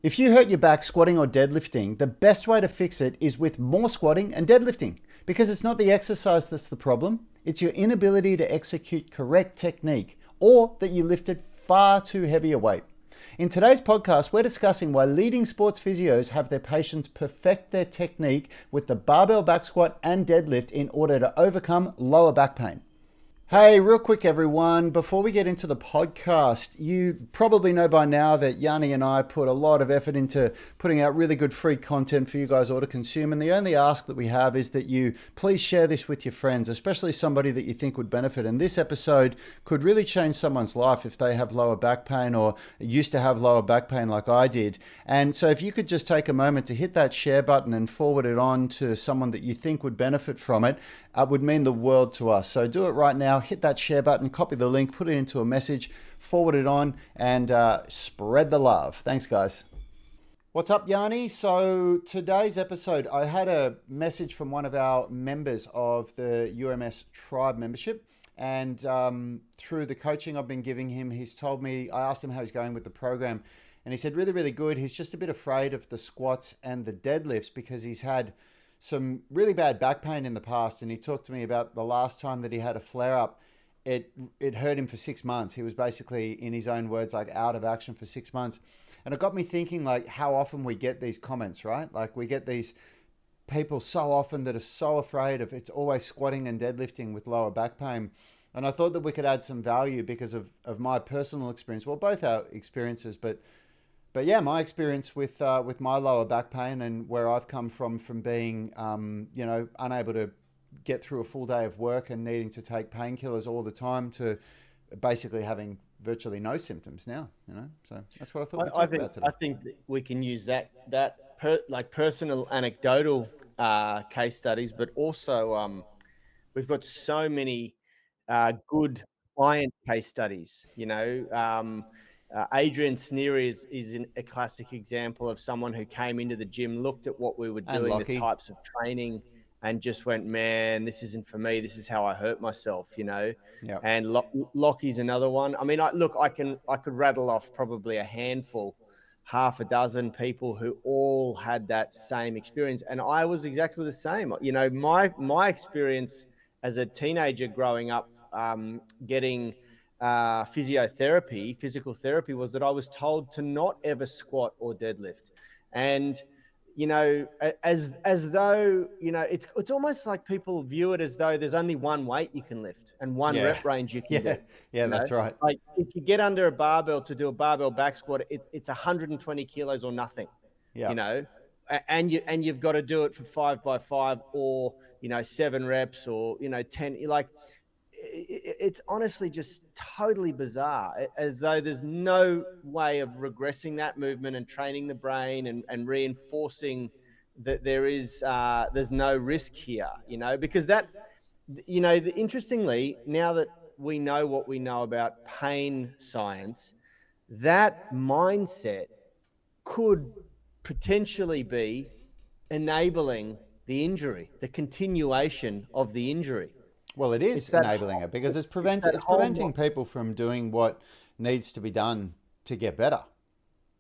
If you hurt your back squatting or deadlifting, the best way to fix it is with more squatting and deadlifting, because it's not the exercise that's the problem, it's your inability to execute correct technique or that you lifted far too heavy a weight. In today's podcast, we're discussing why leading sports physios have their patients perfect their technique with the barbell back squat and deadlift in order to overcome lower back pain. Hey, real quick everyone, before we get into the podcast, you probably know by now that Yanni and I put a lot of effort into putting out really good free content for you guys all to consume, and the only ask that we have is that you please share this with your friends, especially somebody that you think would benefit. And this episode could really change someone's life if they have lower back pain or used to have lower back pain like I did. And so if you could just take a moment to hit that share button and forward it on to someone that you think would benefit from it, would mean the world to us. So do it right now. Hit that share button, copy the link, put it into a message, forward it on, and spread the love. Thanks, guys. What's up, Yanni? So today's episode, I had a message from one of our members of the UMS Tribe membership. And through the coaching I've been giving him, he's told me, I asked him how he's going with the program. And he said, really, really good. He's just a bit afraid of the squats and the deadlifts because he's had some really bad back pain in the past. And he talked to me about the last time that he had a flare up. It hurt him for 6 months. He was basically, in his own words, like out of action for 6 months. And it got me thinking, like, how often we get these comments, right? Like, we get these people so often that are so afraid of it's always squatting and deadlifting with lower back pain. And I thought that we could add some value because of my personal experience. Well, both our experiences, but yeah, my experience with my lower back pain and where I've come from being, unable to get through a full day of work and needing to take painkillers all the time to basically having virtually no symptoms now, So that's what I thought we'd talk about today. I think that we can use like personal anecdotal case studies, but also we've got so many good client case studies, Adrian Sneary is a classic example of someone who came into the gym, looked at what we were doing, the types of training, and just went, man, this isn't for me. This is how I hurt myself, Yep. And Lockie's another one. I mean, I could rattle off probably a handful, half a dozen people who all had that same experience. And I was exactly the same. My experience as a teenager growing up, getting physical therapy, was that I was told to not ever squat or deadlift. And, as though, it's almost like people view it as though there's only one weight you can lift and one rep range you can do. Yeah, that's right. Like if you get under a barbell to do a barbell back squat, it's 120 kilos or nothing, and you've got to do it for 5x5 or, 7 reps or, 10, it's honestly just totally bizarre, as though there's no way of regressing that movement and training the brain and reinforcing that there's no risk here, because that, interestingly, now that we know what we know about pain science, that mindset could potentially be enabling the injury, the continuation of the injury. Well, it is enabling it because it's preventing people from doing what needs to be done to get better.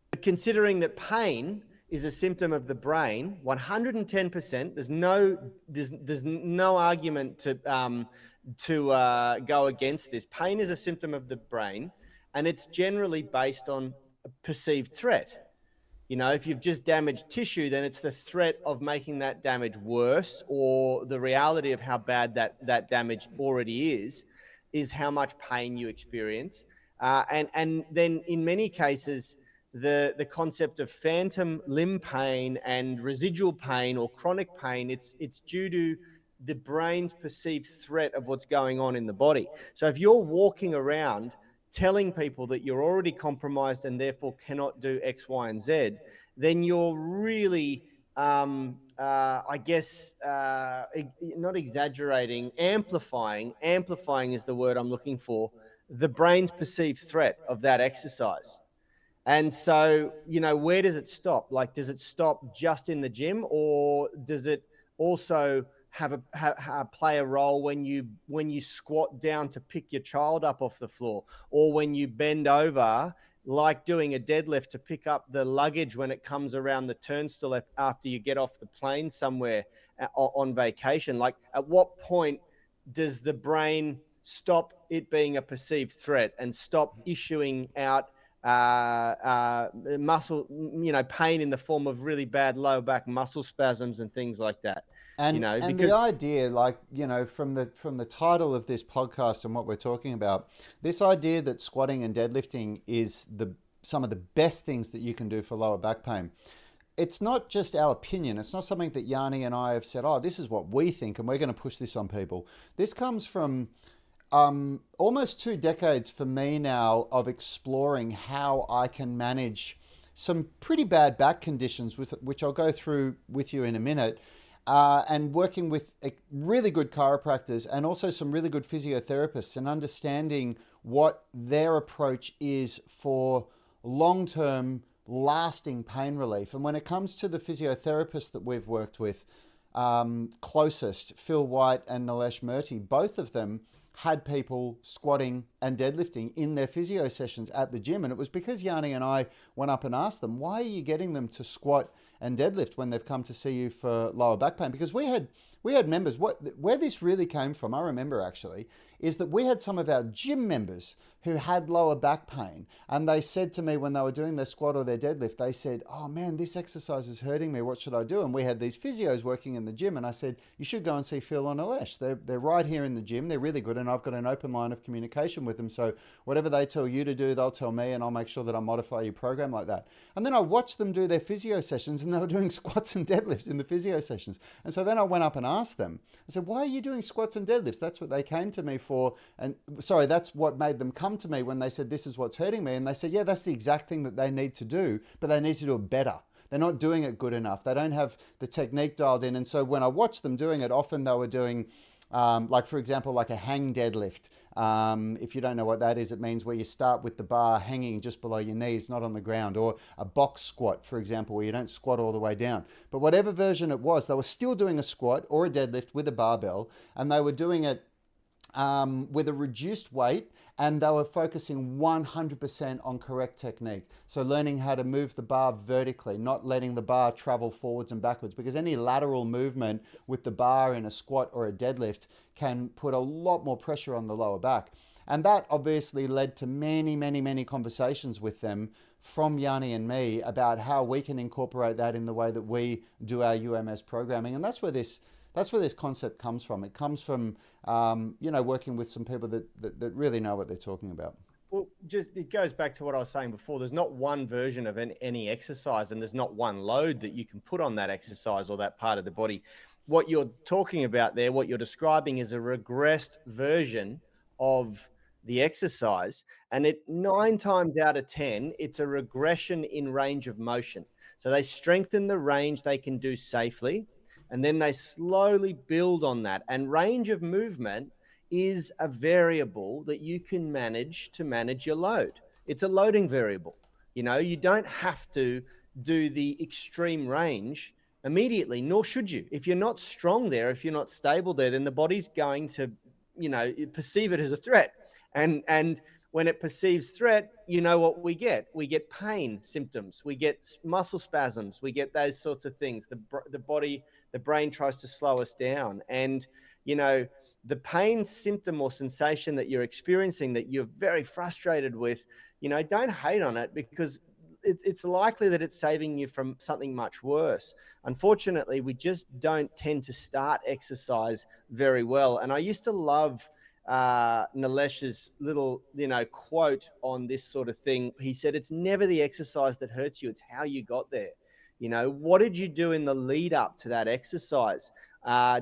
But considering that pain is a symptom of the brain, 110%, there's no argument to go against this. Pain is a symptom of the brain, and it's generally based on a perceived threat. If you've just damaged tissue, then it's the threat of making that damage worse, or the reality of how bad that damage already is how much pain you experience. And then in many cases, the concept of phantom limb pain and residual pain or chronic pain, it's due to the brain's perceived threat of what's going on in the body. So if you're walking around telling people that you're already compromised and therefore cannot do X, Y, and Z, then you're really, not exaggerating, amplifying is the word I'm looking for, the brain's perceived threat of that exercise. And so, where does it stop? Like, does it stop just in the gym, or does it also play a role when you squat down to pick your child up off the floor, or when you bend over like doing a deadlift to pick up the luggage when it comes around the turnstile after you get off the plane somewhere on vacation. Like, at what point does the brain stop it being a perceived threat and stop issuing out muscle, pain in the form of really bad lower back muscle spasms and things like that? And Because the idea, like, from the title of this podcast and what we're talking about, this idea that squatting and deadlifting is some of the best things that you can do for lower back pain. It's not just our opinion. It's not something that Yanni and I have said, oh, this is what we think and we're going to push this on people. This comes from almost 2 decades for me now of exploring how I can manage some pretty bad back conditions, which I'll go through with you in a minute, and working with really good chiropractors and also some really good physiotherapists, and understanding what their approach is for long-term lasting pain relief. And when it comes to the physiotherapists that we've worked with closest, Phil White and Nilesh Murthy, both of them had people squatting and deadlifting in their physio sessions at the gym. And it was because Yanni and I went up and asked them, why are you getting them to squat and deadlift when they've come to see you for lower back pain? Because we had members, where this really came from, I remember actually, is that we had some of our gym members who had lower back pain, and they said to me when they were doing their squat or their deadlift, they said, oh man, this exercise is hurting me, what should I do? And we had these physios working in the gym, and I said, you should go and see Phil or Nilesh. They're right here in the gym, they're really good, and I've got an open line of communication with them, so whatever they tell you to do, they'll tell me, and I'll make sure that I modify your program like that. And then I watched them do their physio sessions, and they were doing squats and deadlifts in the physio sessions. And so then I went up and asked them, I said, why are you doing squats and deadlifts? That's what they came to me for. And sorry, that's what made them come to me when they said, this is what's hurting me. And they said, yeah, that's the exact thing that they need to do, but they need to do it better. They're not doing it good enough. They don't have the technique dialed in. And so when I watched them doing it, often they were doing, like for example, like a hang deadlift. If you don't know what that is, it means where you start with the bar hanging just below your knees, not on the ground. Or a box squat, for example, where you don't squat all the way down. But whatever version it was, they were still doing a squat or a deadlift with a barbell, and they were doing it with a reduced weight, and they were focusing 100% on correct technique. So learning how to move the bar vertically, not letting the bar travel forwards and backwards, because any lateral movement with the bar in a squat or a deadlift can put a lot more pressure on the lower back. And that obviously led to many, many, many conversations with them from Yanni and me about how we can incorporate that in the way that we do our UMS programming. And that's where this concept comes from. It comes from, working with some people that really know what they're talking about. Well, it goes back to what I was saying before. There's not one version of any exercise, and there's not one load that you can put on that exercise or that part of the body. What you're talking about there, what you're describing, is a regressed version of the exercise, and 9 times out of 10, it's a regression in range of motion. So they strengthen the range they can do safely, and then they slowly build on that. And range of movement is a variable that you can manage to manage your load. It's a loading variable. You don't have to do the extreme range immediately, nor should you. If you're not strong there, if you're not stable there, then the body's going to, perceive it as a threat. And when it perceives threat, you know what we get? We get pain symptoms. We get muscle spasms. We get those sorts of things. The brain tries to slow us down. And, the pain symptom or sensation that you're experiencing that you're very frustrated with, don't hate on it, because it's likely that it's saving you from something much worse. Unfortunately, we just don't tend to start exercise very well. And I used to love Nilesh's little, quote on this sort of thing. He said, it's never the exercise that hurts you, it's how you got there. What did you do in the lead up to that exercise?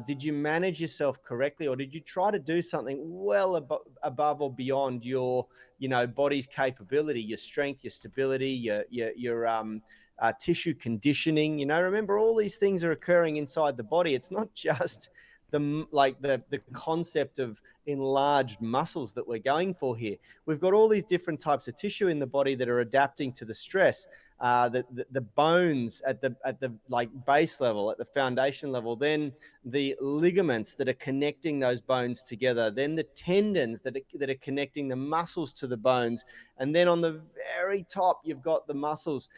Did you manage yourself correctly, or did you try to do something well above or beyond your, body's capability, your strength, your stability, your tissue conditioning? Remember, all these things are occurring inside the body. It's not just the concept of enlarged muscles that we're going for here. We've got all these different types of tissue in the body that are adapting to the stress. the bones at the like base level, at the foundation level, then the ligaments that are connecting those bones together, then the tendons that are connecting the muscles to the bones, and then on the very top you've got the muscles.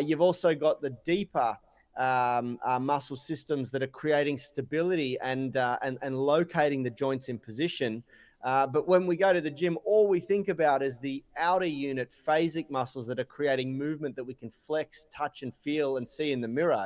You've also got the deeper muscle systems that are creating stability and locating the joints in position. But when we go to the gym, all we think about is the outer unit phasic muscles that are creating movement that we can flex, touch, and feel and see in the mirror.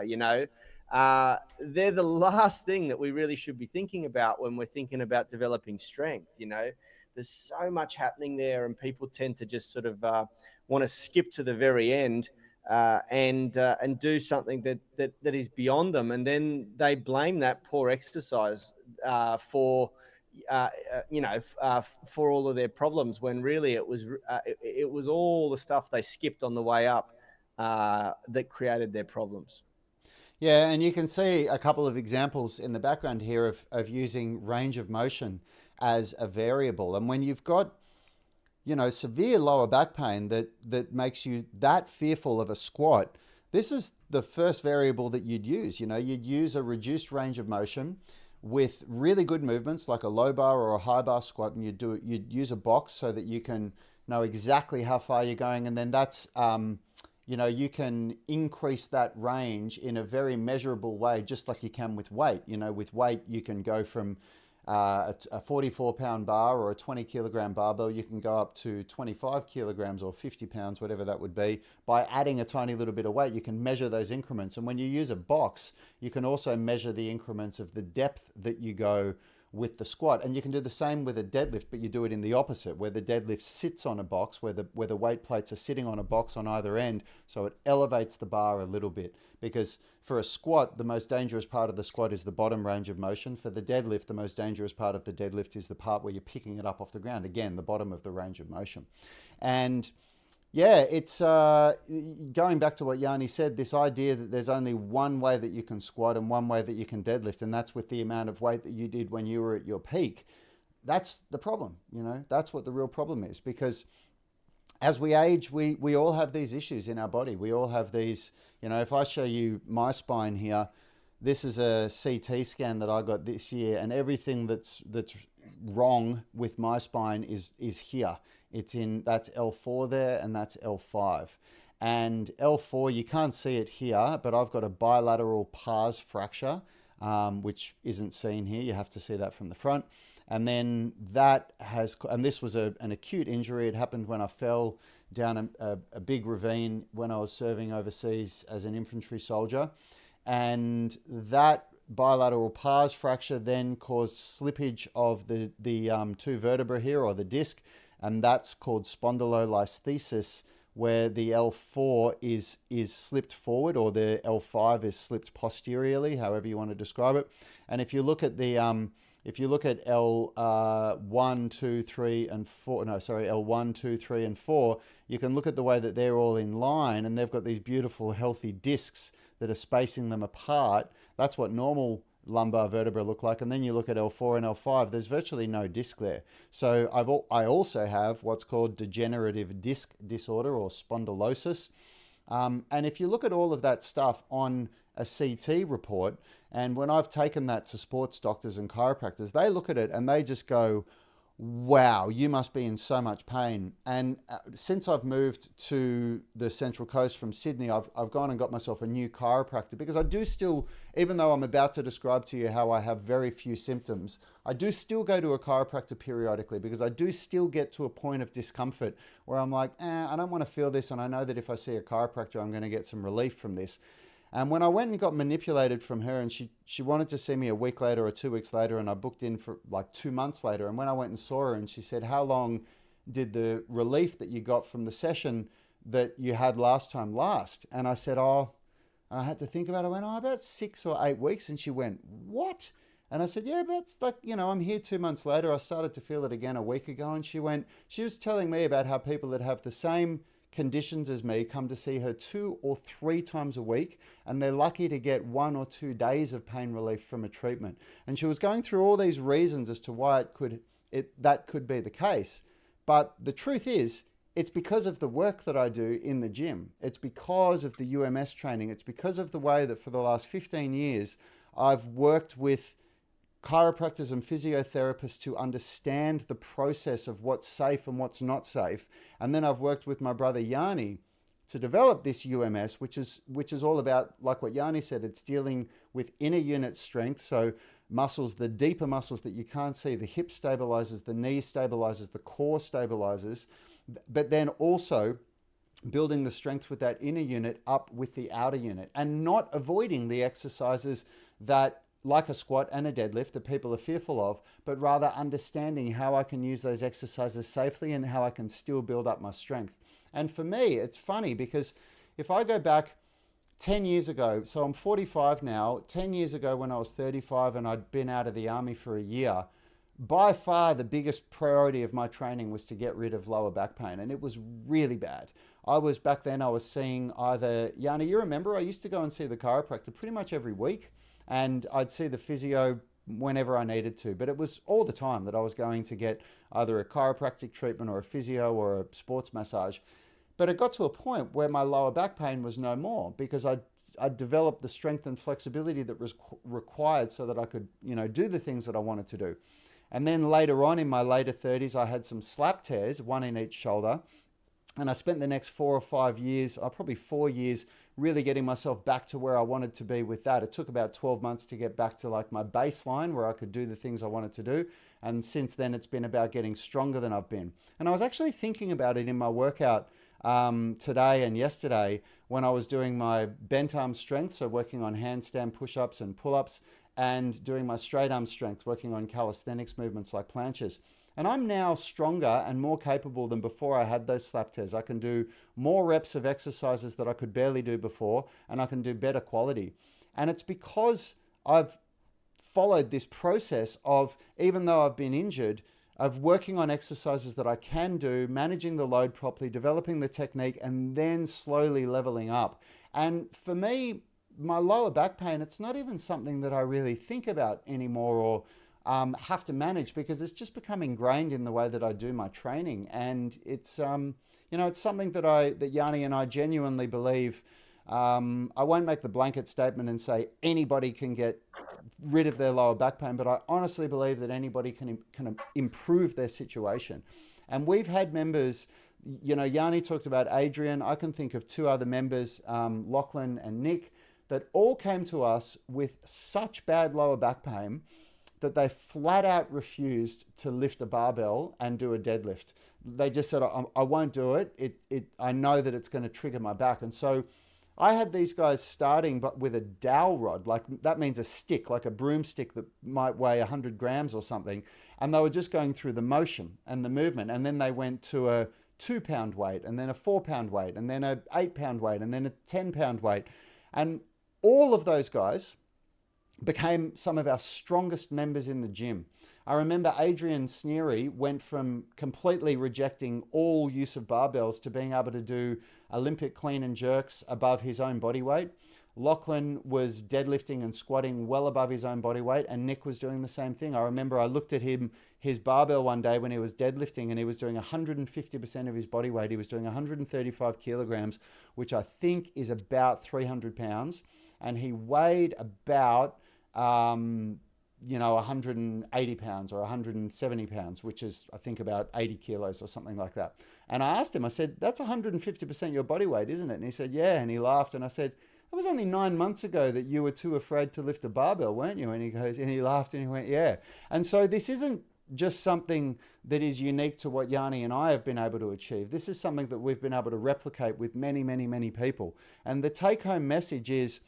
They're the last thing that we really should be thinking about when we're thinking about developing strength. There's so much happening there, and people tend to just sort of want to skip to the very end and do something that is beyond them, and then they blame that poor exercise for for all of their problems, when really it was all the stuff they skipped on the way up that created their problems. Yeah, and you can see a couple of examples in the background here of using range of motion as a variable. And when you've got, severe lower back pain that makes you that fearful of a squat, this is the first variable that you'd use. You'd use a reduced range of motion with really good movements like a low bar or a high bar squat, and you'd use a box so that you can know exactly how far you're going, and then that's you can increase that range in a very measurable way, just like you can with weight. With weight you can go from a 44-pound bar or a 20-kilogram barbell, you can go up to 25 kilograms or 50 pounds, whatever that would be. By adding a tiny little bit of weight, you can measure those increments. And when you use a box, you can also measure the increments of the depth that you go with the squat. And you can do the same with a deadlift, but you do it in the opposite, where the deadlift sits on a box, where the weight plates are sitting on a box on either end, so it elevates the bar a little bit. Because for a squat, the most dangerous part of the squat is the bottom range of motion. For the deadlift, the most dangerous part of the deadlift is the part where you're picking it up off the ground. Again, the bottom of the range of motion. And yeah, it's going back to what Yanni said, this idea that there's only one way that you can squat and one way that you can deadlift, and that's with the amount of weight that you did when you were at your peak. That's the problem. That's what the real problem is, because as we age, we all have these issues in our body. We all have these, if I show you my spine here, this is a CT scan that I got this year, and everything that's wrong with my spine is here. That's L4 there, and that's L5. And L4, you can't see it here, but I've got a bilateral pars fracture, which isn't seen here. You have to see that from the front. And then and this was an acute injury. It happened when I fell down a big ravine when I was serving overseas as an infantry soldier. And that bilateral pars fracture then caused slippage of the two vertebrae here, or the disc, and that's called spondylolisthesis, where the L4 is slipped forward, or the L5 is slipped posteriorly, however you want to describe it. And if you look at L1, 2, 3, and 4, L1, 2, 3, and 4, you can look at the way that they're all in line, and they've got these beautiful healthy discs that are spacing them apart. That's what normal lumbar vertebra look like. And then you look at L4 and L5, there's virtually no disc there. So I also have what's called degenerative disc disorder, or spondylosis. And if you look at all of that stuff on a CT report, and when I've taken that to sports doctors and chiropractors, they look at it and they just go, wow, you must be in so much pain. And since I've moved to the Central Coast from Sydney, I've gone and got myself a new chiropractor, because I do still, even though I'm about to describe to you how I have very few symptoms, I do still go to a chiropractor periodically, because I do still get to a point of discomfort where I'm like, I don't want to feel this, and I know that if I see a chiropractor, I'm going to get some relief from this. And when I went and got manipulated from her, and she wanted to see me a week later or 2 weeks later, and I booked in for like 2 months later. And when I went and saw her, and she said, how long did the relief that you got from the session that you had last time last? And I said, I had to think about it. I went, about 6 or 8 weeks. And she went, what? And I said, yeah, but it's like, I'm here 2 months later. I started to feel it again a week ago. And she was telling me about how people that have the same conditions as me come to see her 2 or 3 times a week, and they're lucky to get 1 or 2 days of pain relief from a treatment. And she was going through all these reasons as to why that could be the case. But the truth is, it's because of the work that I do in the gym. It's because of the UMS training. It's because of the way that for the last 15 years, I've worked with chiropractors and physiotherapists to understand the process of what's safe and what's not safe. And then I've worked with my brother Yanni to develop this UMS, which is all about, like what Yanni said, it's dealing with inner unit strength. So muscles, the deeper muscles that you can't see, the hip stabilizers, the knee stabilizers, the core stabilizers, but then also building the strength with that inner unit up with the outer unit, and not avoiding the exercises that, like a squat and a deadlift, that people are fearful of, but rather understanding how I can use those exercises safely and how I can still build up my strength. And for me, it's funny because if I go back 10 years ago, so I'm 45 now, 10 years ago when I was 35 and I'd been out of the army for a year, by far the biggest priority of my training was to get rid of lower back pain. And it was really bad. Back then I was seeing either, Yanni, you remember, I used to go and see the chiropractor pretty much every week, and I'd see the physio whenever I needed to, but it was all the time that I was going to get either a chiropractic treatment or a physio or a sports massage. But it got to a point where my lower back pain was no more because I'd developed the strength and flexibility that was required so that I could, do the things that I wanted to do. And then later on in my later 30s, I had some slap tears, one in each shoulder. And I spent the next 4 or 5 years, probably 4 years, really getting myself back to where I wanted to be with that. It took about 12 months to get back to like my baseline where I could do the things I wanted to do. And since then, it's been about getting stronger than I've been. And I was actually thinking about it in my workout today and yesterday when I was doing my bent arm strength, so working on handstand push-ups and pull-ups, and doing my straight arm strength, working on calisthenics movements like planches. And I'm now stronger and more capable than before I had those slap tears. I can do more reps of exercises that I could barely do before, and I can do better quality. And it's because I've followed this process of, even though I've been injured, of working on exercises that I can do, managing the load properly, developing the technique, and then slowly leveling up. And for me, my lower back pain, it's not even something that I really think about anymore or have to manage, because it's just become ingrained in the way that I do my training. And it's, it's something that Yanni and I genuinely believe. I won't make the blanket statement and say anybody can get rid of their lower back pain, but I honestly believe that anybody can improve their situation. And we've had members, Yanni talked about Adrian. I can think of 2 other members, Lachlan and Nick, that all came to us with such bad lower back pain that they flat out refused to lift a barbell and do a deadlift. They just said, I won't do it. I know that it's going to trigger my back. And so I had these guys starting but with a dowel rod, like that means a stick, like a broomstick that might weigh 100 grams or something. And they were just going through the motion and the movement. And then they went to a 2-pound weight, and then a 4-pound weight, and then a 8-pound weight, and then a 10-pound weight. And all of those guys became some of our strongest members in the gym. I remember Adrian Sneary went from completely rejecting all use of barbells to being able to do Olympic clean and jerks above his own body weight. Lachlan was deadlifting and squatting well above his own body weight, and Nick was doing the same thing. I remember I looked at his barbell one day when he was deadlifting, and he was doing 150% of his body weight. He was doing 135 kilograms, which I think is about 300 pounds. And he weighed about 180 pounds or 170 pounds, which is, I think, about 80 kilos or something like that. And I asked him, I said, that's 150% your body weight, isn't it? And he said, yeah. And he laughed. And I said, that was only 9 months ago that you were too afraid to lift a barbell, weren't you? And he laughed and he went, yeah. And so this isn't just something that is unique to what Yanni and I have been able to achieve. This is something that we've been able to replicate with many, many, many people. And the take-home message is,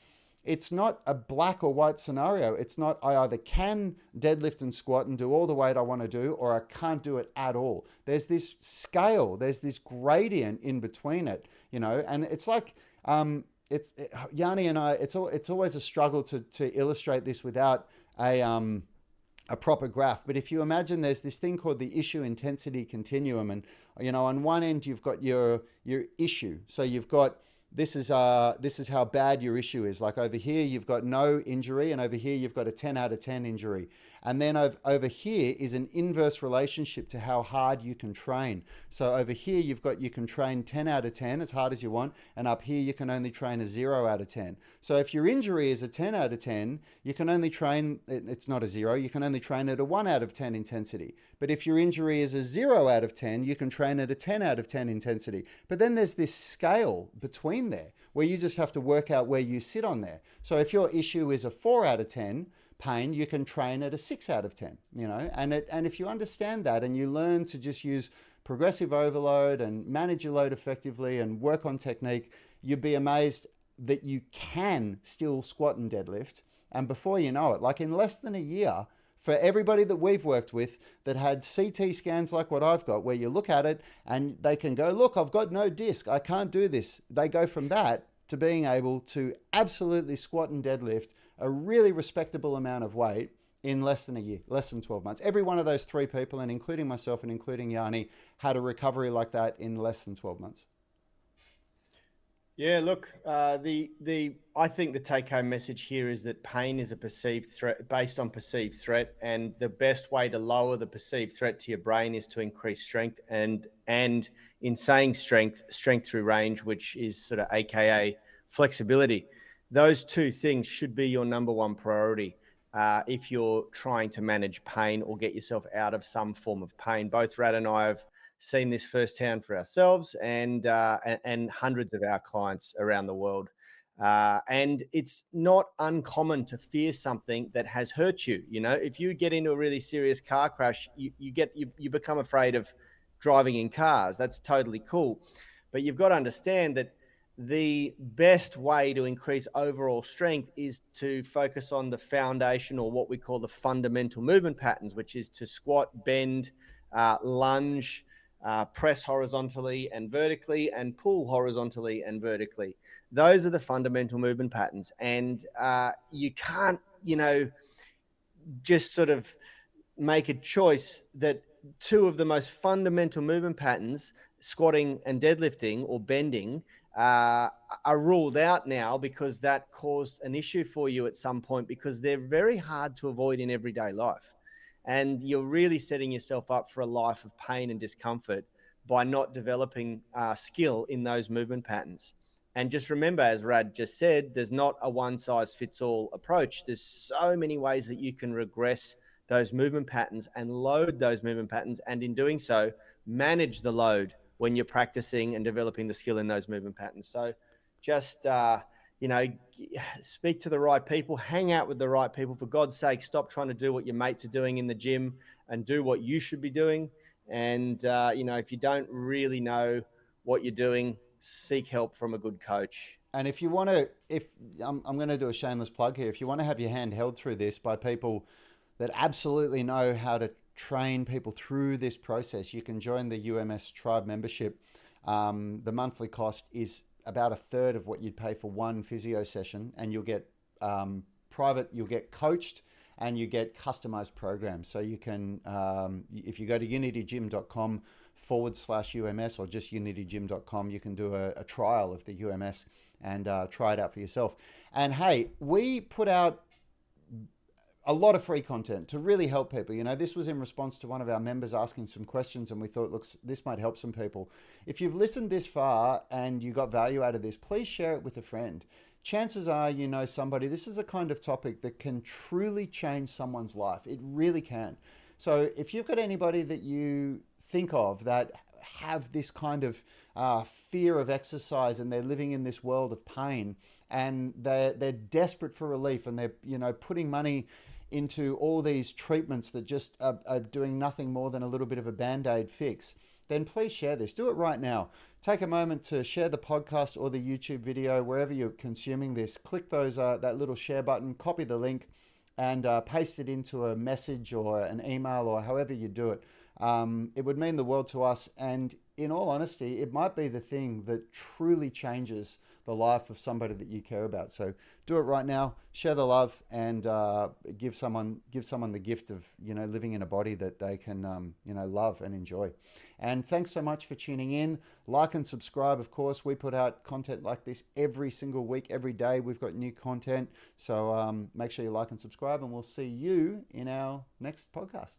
it's not a black or white scenario. It's not I either can deadlift and squat and do all the weight I want to do, or I can't do it at all. There's this scale, there's this gradient in between it, and it's like, Yanni and I, it's always a struggle to illustrate this without a proper graph. But if you imagine there's this thing called the issue intensity continuum, and on one end you've got your issue. So you've got this is how bad your issue is. Like over here, you've got no injury, and over here, you've got a 10 out of 10 injury. And then over here is an inverse relationship to how hard you can train. So over here, you can train 10 out of 10 as hard as you want, and up here, you can only train a 0 out of 10. So if your injury is a 10 out of 10, you can only train, it's not a 0, you can only train at a 1 out of 10 intensity. But if your injury is a 0 out of 10, you can train at a 10 out of 10 intensity. But then there's this scale between there where you just have to work out where you sit on there. So if your issue is a 4 out of 10 pain, you can train at a 6 out of 10, you know, and if you understand that and you learn to just use progressive overload and manage your load effectively and work on technique, you'd be amazed that you can still squat and deadlift. And before you know it, like in less than a year, for everybody that we've worked with that had CT scans like what I've got, where you look at it and they can go, look, I've got no disc, I can't do this. They go from that to being able to absolutely squat and deadlift a really respectable amount of weight in less than a year, less than 12 months. Every one of those 3 people, and including myself and including Yanni, had a recovery like that in less than 12 months. Yeah, look, I think the take-home message here is that pain is a perceived threat, based on perceived threat, and the best way to lower the perceived threat to your brain is to increase strength, and in saying strength through range, which is sort of AKA flexibility. Those 2 things should be your number 1 priority if you're trying to manage pain or get yourself out of some form of pain. Both Rad and I have seen this firsthand for ourselves and hundreds of our clients around the world. And it's not uncommon to fear something that has hurt you. You know, if you get into a really serious car crash, you become afraid of driving in cars. That's totally cool. But you've got to understand that the best way to increase overall strength is to focus on the foundation, or what we call the fundamental movement patterns, which is to squat, bend, lunge, press horizontally and vertically, and pull horizontally and vertically. Those are the fundamental movement patterns. And you can't, you know, just sort of make a choice that 2 of the most fundamental movement patterns, squatting and deadlifting or bending, are ruled out now because that caused an issue for you at some point, because they're very hard to avoid in everyday life. And you're really setting yourself up for a life of pain and discomfort by not developing skill in those movement patterns. And just remember, as Rad just said, there's not a one-size-fits-all approach. There's so many ways that you can regress those movement patterns and load those movement patterns, and in doing so, manage the load when you're practicing and developing the skill in those movement patterns. So just, you know, speak to the right people, hang out with the right people. For God's sake, stop trying to do what your mates are doing in the gym and do what you should be doing. And, you know, if you don't really know what you're doing, seek help from a good coach. And if you want to, I'm going to do a shameless plug here, if you want to have your hand held through this by people that absolutely know how to train people through this process, you can join the UMS Tribe membership. The monthly cost is about a third of what you'd pay for one physio session, and you'll get you'll get coached, and you get customized programs. So you can, if you go to unitygym.com/UMS or just unitygym.com, you can do a trial of the UMS and try it out for yourself. And hey, we put out a lot of free content to really help people. You know, this was in response to one of our members asking some questions, and we thought, look, this might help some people. If you've listened this far and you got value out of this, please share it with a friend. Chances are you know somebody. This is a kind of topic that can truly change someone's life. It really can. So if you've got anybody that you think of that have this kind of fear of exercise, and they're living in this world of pain, and they're desperate for relief, and they're, you know, putting money into all these treatments that just are doing nothing more than a little bit of a band-aid fix, then please share this. Do it right now. Take a moment to share the podcast or the YouTube video, wherever you're consuming this. Click those that little share button, copy the link, and paste it into a message or an email or however you do it. it would mean the world to us. And in all honesty, it might be the thing that truly changes the life of somebody that you care about. So do it right now, share the love, and give someone the gift of, living in a body that they can, love and enjoy. And thanks so much for tuning in. Like and subscribe, of course. We put out content like this every single week, every day. We've got new content. So make sure you like and subscribe, and we'll see you in our next podcast.